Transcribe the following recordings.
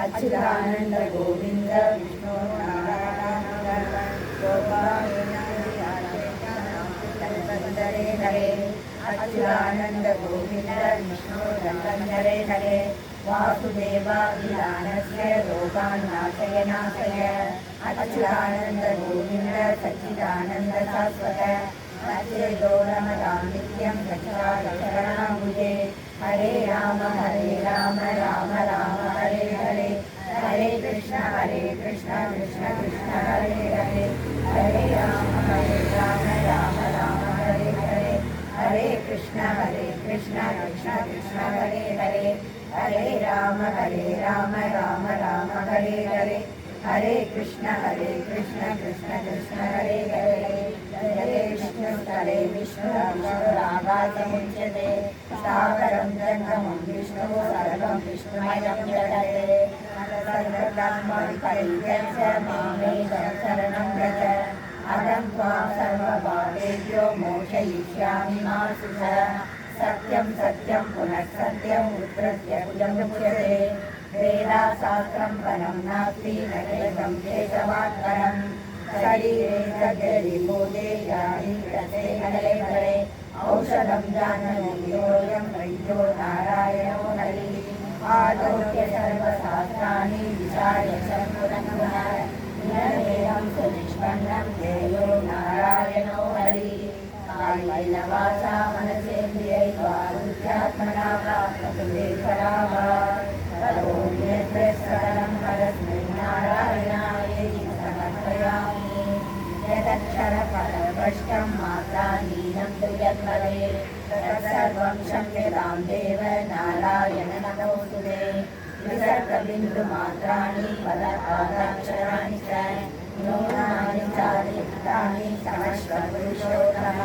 अच्युतानंद गोविंद विष्णु नारायण गोपाल धन्वन्तरे हरे अच्युतानंद गोविंद विष्णु धन्वन्तरे हरे वासुदेवाभिधानस्य रोगान्नाशय नाशय अच्युतानंद गोविंद सच्चिदानंद शाश्वत नचेदोरमदां नित्यं रक्षारक्षणाम्बुजे हरे राम राम राम हरे हरे हरे कृष्ण कृष्ण कृष्ण हरे हरे हरे राम राम हरे हरे हरे कृष्ण कृष्ण कृष्ण हरे हरे हरे राम राम हरे हरे हरे कृष्ण कृष्ण कृष्ण हरे हरे हरे विष्णु हरे विष्णु रागासमुच्यते सागरं जङ्गमं विष्णु सर्वं विष्णुमयं जगते सर्वकर्मविकल्प्यश्च मामेकं शरणं व्रज अहं त्वां सर्वभावेभ्यो मोक्षयिष्यामि मा शुचः सत्यं सत्यं पुनः सत्यम् उत्तरस्य मुच्यते वेदाशास्त्रं परं नास्ति न वेदं केशवात् परं शरीरे सद्यरिबोधे यानि रसे हरे हरे औषधं जानयोऽयं वैद्यो नारायणो हरिः आलोक्य सर्वशास्त्राणि विचार्य शम्भुरङ्गः निरमेयं सुनिष्पन्नं ध्येयो नारायणो हरिः कायेन वाचा मनसेन्द्रियैर्वा बुद्ध्यात्मना वा प्रकृतिफलात् करोमि यत्सकलं परस्मै नारायणायेति समर्पयामि यदक्षरपदभ्रष्टं मात्राहीनं तु यद्भवेत् तत्सर्वं क्षम्यतां देव नारायण नमोऽस्तुते विसर्गबिन्दुमात्राणि पदपादाक्षराणि च न्यूनानि चालिप्तानि समश्वपुरुषोत्तम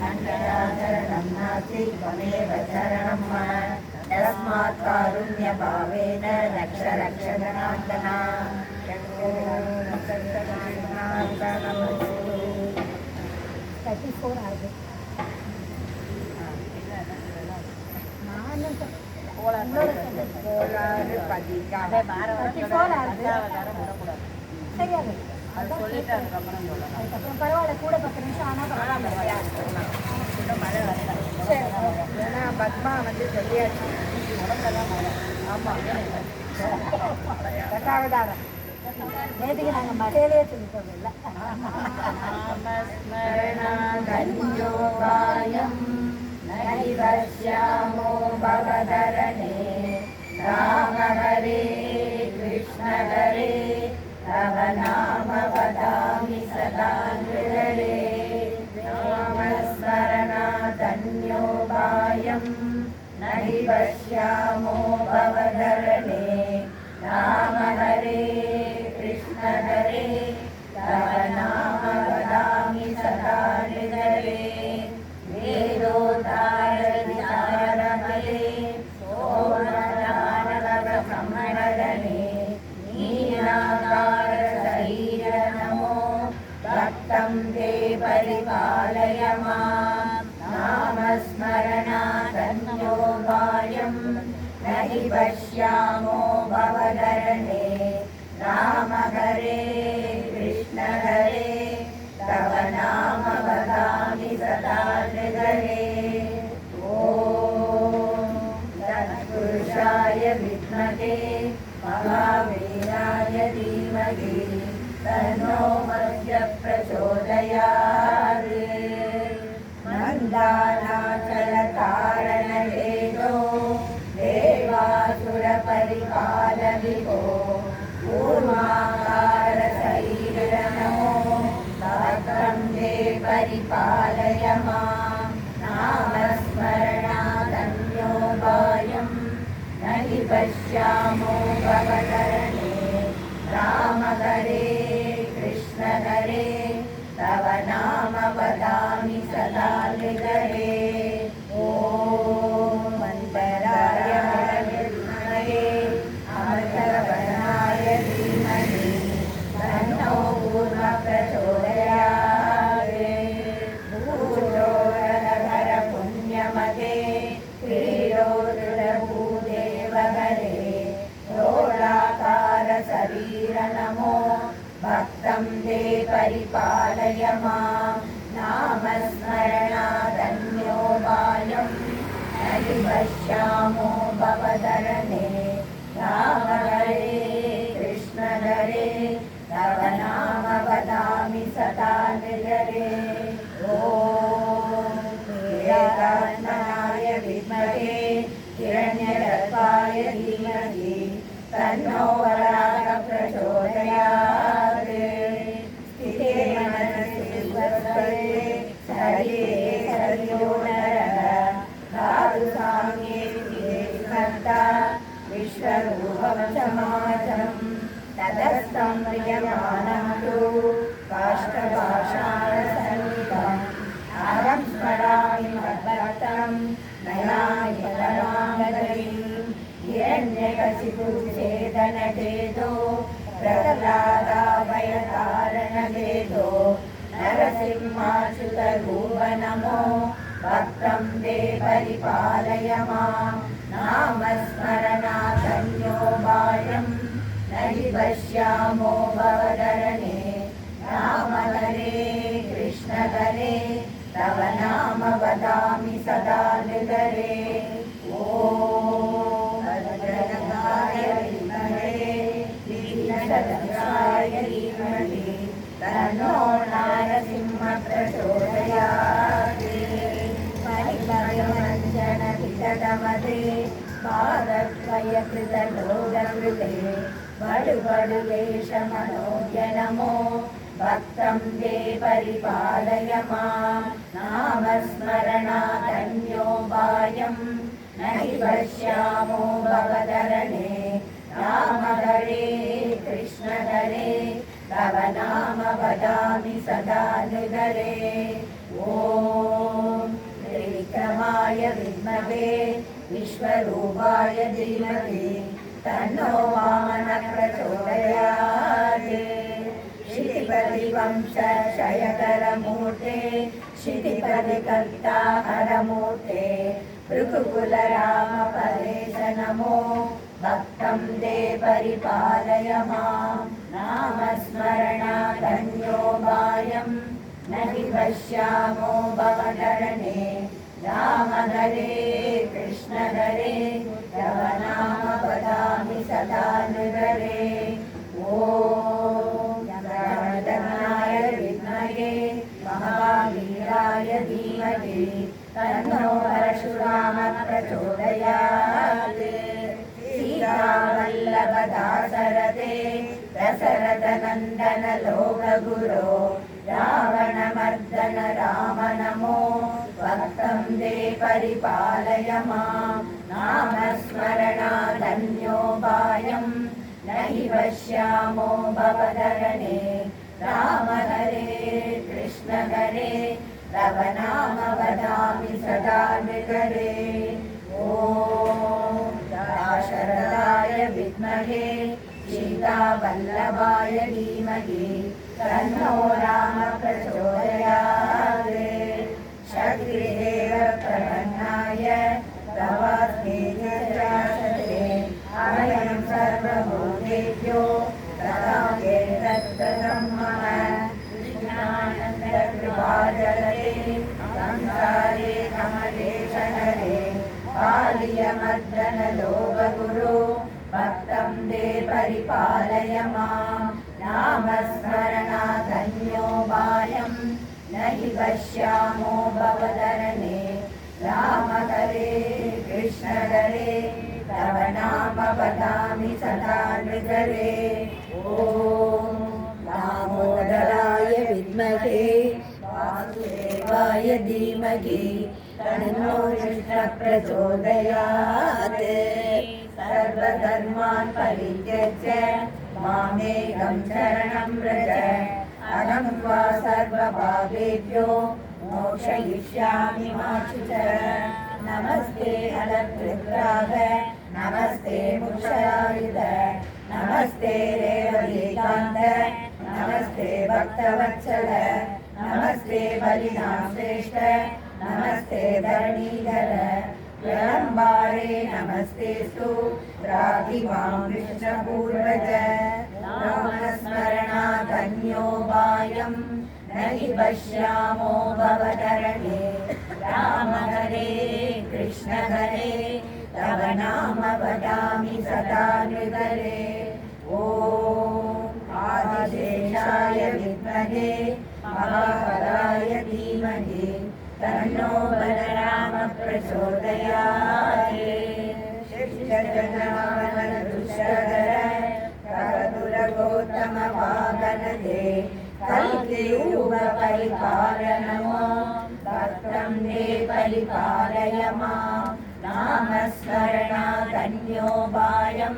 अन्तराचरणं नास्ति त्वमेव चरणं मम तस्मात् कारुण्यभावेन रक्ष जनार्दन 34 आगे பரவாயில்ல கூட 10 நிமிஷம் ஆனால் மழை வரல. ஏன்னா பத்மா வந்து சொல்லியாச்சு ஆமாம் கட்டாவதாரம் நேற்றுக்கு நாங்கள் மழையிலே சொல்லிட்டோம் இல்லை ஸ்மரணாதன்யோகாயம் நைவஸ்யாமோ பவதரணே ராம ஹரே கிருஷ்ண ஹரே தவ நாம வதாமி சதா ஹரே रामस्मरणादन्योपायं नहि पश्यामो भवधरणे राम हरे कृष्ण हरे तव नाम वदामि सदा हृदये वेदोद्धारविचारमये सोमदानवसंहरणे नीलाकारशरीर नमो भक्तं ते परिपालय मां नामस्मरणादन्योपायं नहि पश्यामो भवधरणे राम हरे कृष्ण हरे तव नाम वदामि सदा हृदये ॐ तत्पुरुषाय विद्महे महावीराय धीमहि तन्नो मह्य प्रचोदयात् मन्दानाचलकारणहेतो देवासुरपरिपालविभो कूर्माकारशरीरनमो भक्तं ते परिपालय मां नामस्मरणादन्योपायं नहि पश्यामो भवधरणे राम हरे कृष्ण हरे तव नाम वदामि सदा हृदये ॐ मन्दराय विद्महे अमृतवर्णाय धीमहि तन्नो पूर्वः प्रचोदयात् भूचोरधर पुण्यमते क्रीडोदरभूदेव हरे रोडाका राम हरे कृष्ण हरे तव नाम वदामि सदा निररे। ॐ वेदात्मनाय विद्महे हिरण्यगर्भाय धीमहि तन्नो वराहः प्रचोदयात्। स्थिते मनसि स्वस्थये शरीरे शर्यो नरः धातु साम्ये कर्ता विश्वरूपं समाजम् ततस्तं प्रियमाणं तु काष्ठपाषाणसन्निधम् अहं स्मरामि मद्भक्तं नयामि परमागतिम्। हिरण्यकशिपुच्छेदनभेदो प्रह्लादाभयकारणभेदो नरसिंहाच्युतरूप नमो भक्तं ते परिपालय माम्। नामस्मरणादन्योपायं न हि पश्यामो भवदरणे। राम हरे कृष्ण हरे तव नाम वदामि सदा निररे। ॐ भद्रकाय विद्महे विघ्नहस्ताय धीमहि तन्नो नरसिंहः प्रचोदयात्। परिभवमञ्जनविततमदे पादद्वयकृतलोककृते बडुबडुवेषमनोज्ञ नमो भक्तं ते परिपालय माम्। नामस्मरणादन्योपायं न हि पश्यामो भवदरणे। राम हरे कृष्ण हरे तव नाम वदामि सदा निररे। ॐ त्रिविक्रमाय विद्महे विश्वरूपाय धीमहि तन्नो वामनः प्रचोदयात्। क्षितिपतिवंशक्षयकरमूर्ते क्षितिपतिकर्ता हरमूर्ते भृगुकुलरामपरेश नमो भक्तं ते परिपालय माम्। नामस्मरणादन्योपायं न हि पश्यामो भवदरणे। राम हरे कृष्ण हरे तव नाम वदामि सदा निररे। ॐ गणनाय विद्महे महावीराय धीमहि तन्नो परशुरामः प्रचोदयात्। सीतावल्लभदासरथे दशरथनन्दन लोकगुरो रावणमर्दन राम नमो भक्तं ते परिपालय माम्। नामस्मरणादन्योपायं न हि पश्यामो भवदरणे। राम हरे कृष्ण हरे तव नाम वदामि सदा निररे। ॐ दाशरथाय विद्महे सीतावल्लभाय धीमहि तन्नो राम प्रचोदयात्। शक्तिदेव प्रपन्नाय तवास्मि निरासते अभयं सर्वभूतेभ्यो ददामि तत्तदं मम। कृष्णानन्दकृपाजले संसारे कमलेशहरे कालियमर्दन लोकगुरो भक्तं ते परिपालय माम्। नामस्मरणादन्योपायं न हि पश्यामो भवदरणे। राम हरे कृष्ण हरे तव नाम वदामि सदा निररे। ॐ दामोदराय विद्महे वासुदेवाय धीमहि तन्नो कृष्णः प्रचोदयात्। सर्वधर्मान् परित्यज्य मामेकं शरणं व्रज अहं त्वा सर्वपापेभ्यो मोक्षयिष्यामि मा शुचः। नमस्ते अलकृत्राग नमस्ते मुक्षरायुध नमस्ते रेवतीकान्त नमस्ते भक्तवत्सल नमस्ते बलिनां श्रेष्ठ नमस्ते धरणीधर। प्रलम्बारे नमस्तेस्तु राधिमां कृष्णपूर्वज। नामस्मरणादन्योपायं न हि पश्यामो भवदरणे। राम हरे कृष्ण हरे तव नाम वदामि सदा नृहरे। ॐ आदिशेषाय विद्महे महाबलाय धीमहि तन्नो बलरामः प्रचोदयात्। शिष्टजनावनदुष्टधर करदुरगोत्तमवागनदे कल्कियूगपरिपालनमो भक्तं मे परिपालय मां। नामस्मरणादन्योपायं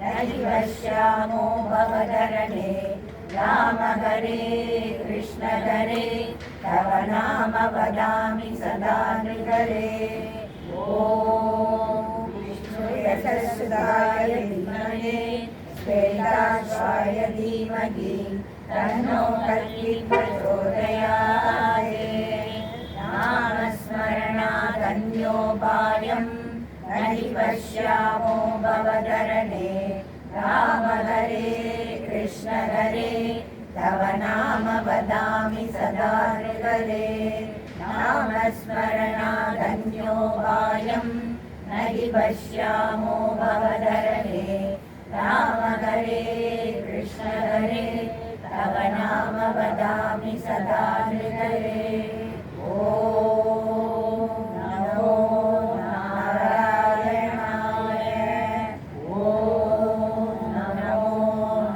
न हि पश्यामो भवदरणे। राम हरे कृष्ण हरे तव नाम वदामि सदा नृहरे। ॐ विष्णुयशस्सुताय धीमहि श्वेताश्वाय धीमहि तन्नो कल्किः प्रचोदयात्। नामस्मरणादन्योपायं न हि पश्यामो भवदरणे। राम हरे कृष्ण हरे तव नाम वदामि सदा नृहरे। नामस्मरणादन्योपायं न हि पश्यामो भवदरणे। राम हरे कृष्ण हरे तव नाम वदामि सदा नृहरे। ॐ नमो नारायणाय। ॐ नमो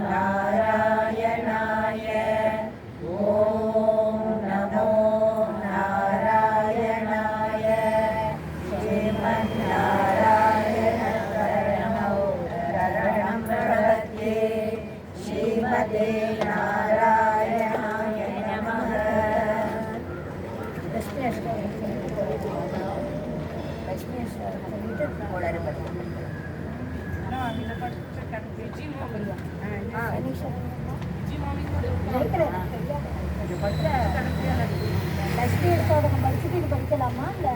नारायणाय। ॐ नमो नारायणाय। श्रीमन्नारायणशरणं प्रपद्ये। श्रीमते नारायणाय नमः। லட்சுமி சோதகம் படிச்சுட்டு இது படிக்கலாமா இல்லை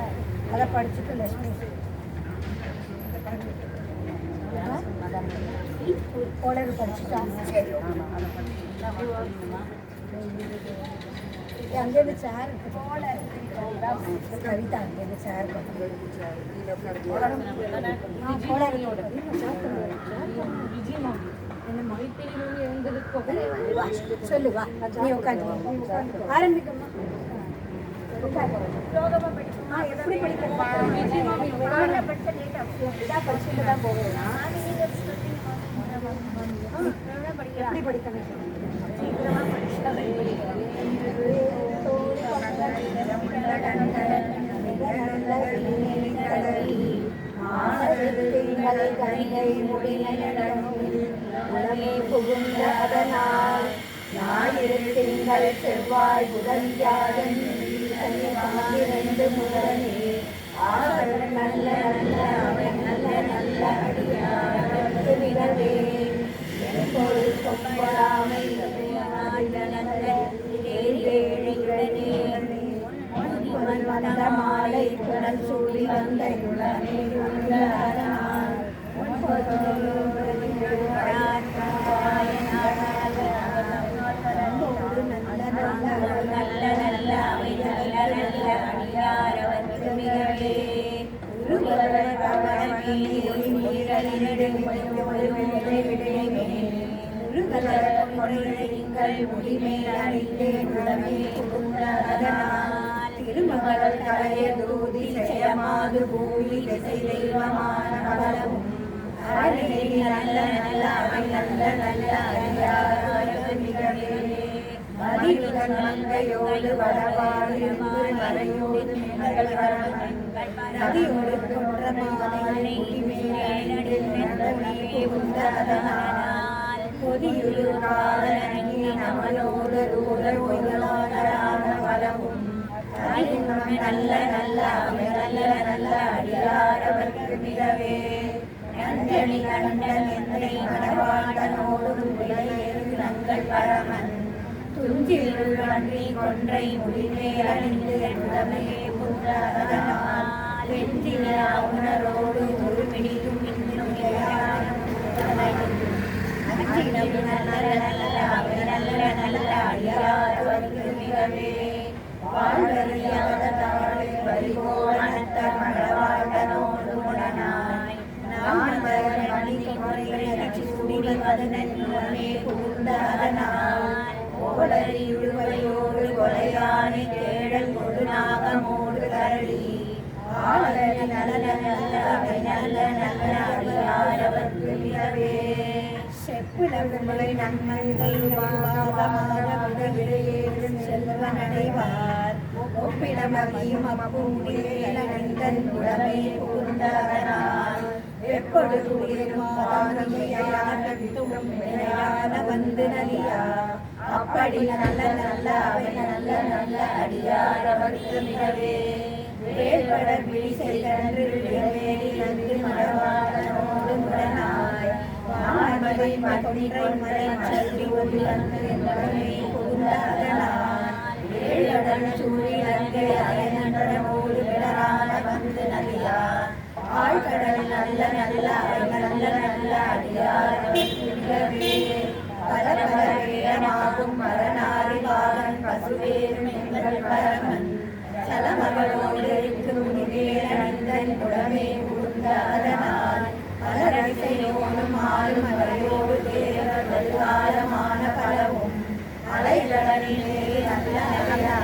அதை படிச்சுட்டு லட்சுமி கோளறு படிச்சுட்டா சரி அங்கேருந்து சேர் கவிதா அங்கேருந்து சேர் சொல்லுவா நீ உட்காந்து ஆரம்பிக்கமா எப்படி படிக்கலாம் படிச்சுட்டு தான் போவேன் எப்படி படிக்கணும் புகுந்த அதனால் ஞாயிறு திங்கள் செவ்வாய் புதன் வியாழன் இரண்டு முதலே ஆதரவு நல்ல நல்ல அவை நல்ல நல்ல அடியாருக்கு விடவே எப்பொரு கொம்பராமை வந்த மாலை புனல் சூடி வந்த நல்ல நல்ல அவை நல்ல நல்ல அடியாரவர்க்கு மிகவே திருமகள் தலைய தூதி செயமாது பூமி திசை தெய்வமான பலவும் நல்ல நல்ல அவை நல்ல நல்ல அடியாரவர்க்கு மிகவே மதியுடன் மங்கையோடு வடவாடு மலையோடு மகள் வரவன் நதியோடு குற்றமாலை பொதியுரு காலனி நமனோடு ஒய்களான பலவும் நல்ல நல்ல நல்ல நல்ல அடியாரவர்க்கு மிகவே நஞ்சனி கண்டன் எந்தை மனவாழ்தனோடும் நங்கள் பரமன் துஞ்சிருள் அன்றி கொன்றை முடிவே அணிந்து உடமையே புற்றதனால் வெஞ்சிலா உணரோடு ஒரு பிடிக்கும் இன்னும் நல்ல நல்ல அடியாரவர்க்கு மிகவே வாழ்வறியாத தாழை பரிகோணத்த மடவாழ்தனோடு உடனான் முடிவதனே புகுந்த அதனால் ஓடறியுழுவையோடு கொலையானை தேடல் கொடுநாகமோடு கரடி ஆளறி நல்ல நல்ல அவை நல்ல நல்ல அடியாரவர்க்கு மிகவே செப்பிளவுகளை நன்மங்கள் விடையேறும் செல்வன் அடைவார் ஒப்பிடமகியும் அப்புமுடிவேலந்தன் உடமை புகுந்ததனால் எப்பொழுது வந்து நலியா அப்படி நல்ல நல்ல அவை நல்ல நல்ல அடியாரவர்க்கு மிகவே வேல்பட விழி செய்தன்று வேலி நன்று மரவாளனோடு முரணாய் வானமலை மற்றை மலை மலர்த்தி ஒளி அன்று என்பவனை புகுந்ததனால் வேலடன் சூழிலங்கை அயனோடு விடரான வந்து நலியா ஆழ்கடல் நல்ல நல்ல அவை நல்ல நல்ல அடியாரவர்க்கு மிகவே பல பல வேடமாகும் மரணாரி பாலன் பசுவேறும் எங்கள் பரமன் சலமகளோடு இருக்கும் முடிவேலந்தன் உடமே புகுந்த அதனால் பலரிசையோடும் ஆளும் அவையோடு தேவர்கள் காலமான பலவும் அலைகளனிலே நல்ல நல்ல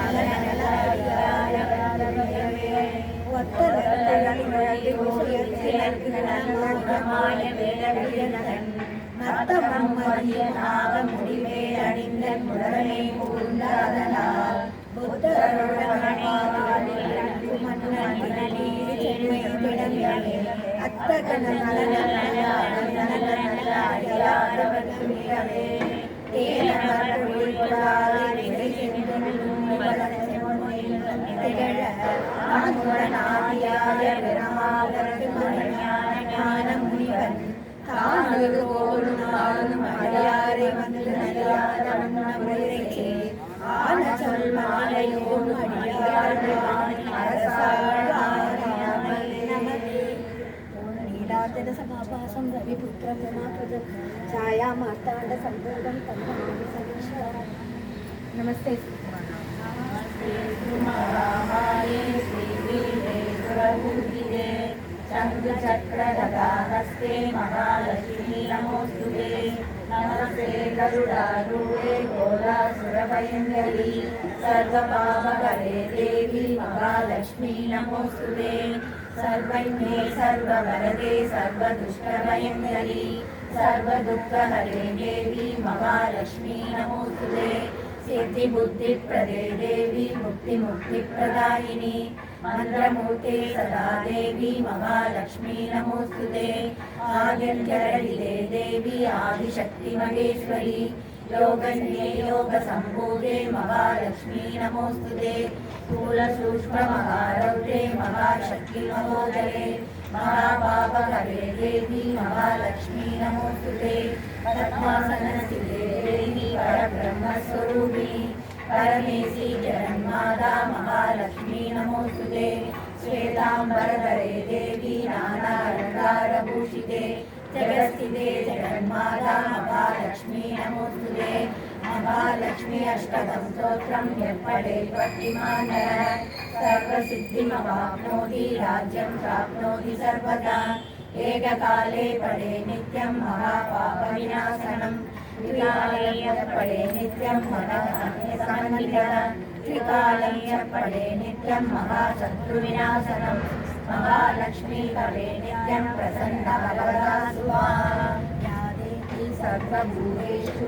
நல்ல அடியாரவர்க்கு ஒத்தலர்க்கு நல்ல வேடவியந்தன் மத்தமும் மதியனாக முடிவேல் அணிந்தன் உடனே புகுந்த அதனால் அத்தகன நல்ல நல்ல அடியாரவர்க்கு மிகவே முனிவன் அடியாரை வந்து ஆன சொல் மாலையோடு नीलाचल समाभासं रविपुत्रं रमापदं छाया मार्ताण्ड संबोधं तन्नमामि समीश्वर नमस्ते श्रीवीरेश्वरभूतिरे चन्द्रचक्रगदाहस्ते महालक्ष्मी नमोस्तुते नमस्ते गरुडारूढे घोरासुरभयङ्करी सर्वपापहरे देवी महालक्ष्मी नमोस्तुते सर्वज्ञे सर्ववरदे सर्वदुष्टभयङ्करी सर्वदुःखहरे देवी महालक्ष्मी नमोस्तुते सिद्धिबुद्धिप्रदे देवी मुक्तिमुक्तिप्रदायिनी मन्त्रमूर्ते सदा देवी महालक्ष्मी नमोस्तुते आदित्यरहिते देवी आदिशक्तिमहेश्वरी योगन्ये योगसम्भूते महालक्ष्मी नमोस्तुते स्थूलसूक्ष्ममहारौद्रे महाशक्तिमहोदरे महापापहरे देवी महालक्ष्मी नमोस्तुते पद्मासनस्थिते देवी परब्रह्मस्वरूपिणी परमेशी जगन्माता महालक्ष्मी नमोस्तुते श्वेताम्बरधरे देवी नानालङ्कारभूषिते जगस्थिते जगन्माता महालक्ष्मी नमोस्तुते महालक्ष्मी अष्टकं स्तोत्रं यत्पठे प्रतिमानः सर्वसिद्धिमवाप्नोति राज्यं प्राप्नोति सर्वदा एककाले पठे नित्यं महापापविनाशनं त्रिकाले पठे नित्यं मनःसमन्वितः त्रिकालं च पठे नित्यं महाशत्रुविनाशनं महालक्ष्मी पठे नित्यं प्रसन्ना वरदा सुवा सर्वभूतेषु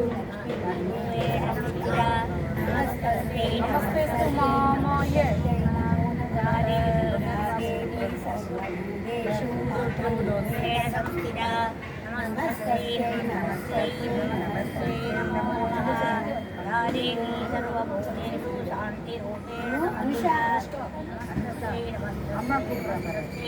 नमस्ते नमस्ते मामाय सर्वभूतेषु संस्थिता नमस्ते नमस्ते नमस्ते नमो नमः देवी सर्वभूतेषु शान्तिरूपेण नमस्ते नमस्ते